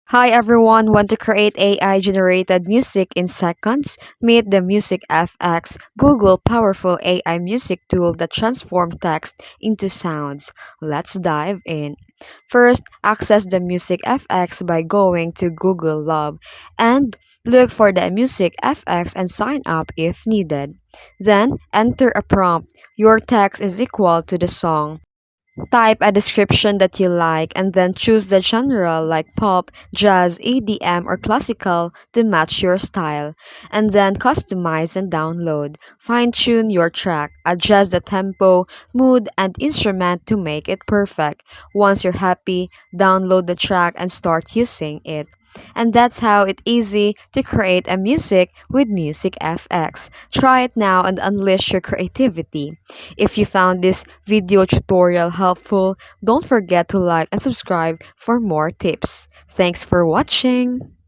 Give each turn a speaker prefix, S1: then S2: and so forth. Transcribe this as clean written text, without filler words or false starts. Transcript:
S1: Hi everyone, want to create AI generated music in seconds? Meet the MusicFX, Google powerful AI music tool that transforms text into sounds. Let's dive in. First, access the MusicFX by going to Google Lab and look for the MusicFX and sign up if needed. Then, enter a prompt. Your text is equal to the song. Type a description that you like and then choose the genre like pop, jazz, EDM, or classical to match your style. And then customize and download. Fine tune your track, adjust the tempo, mood, and instrument to make it perfect. Once you're happy, download the track and start using it. And that's how it's easy to create a music with Music FX. Try it now and unleash your creativity. If you found this video tutorial helpful, don't forget to like and subscribe for more tips. Thanks for watching.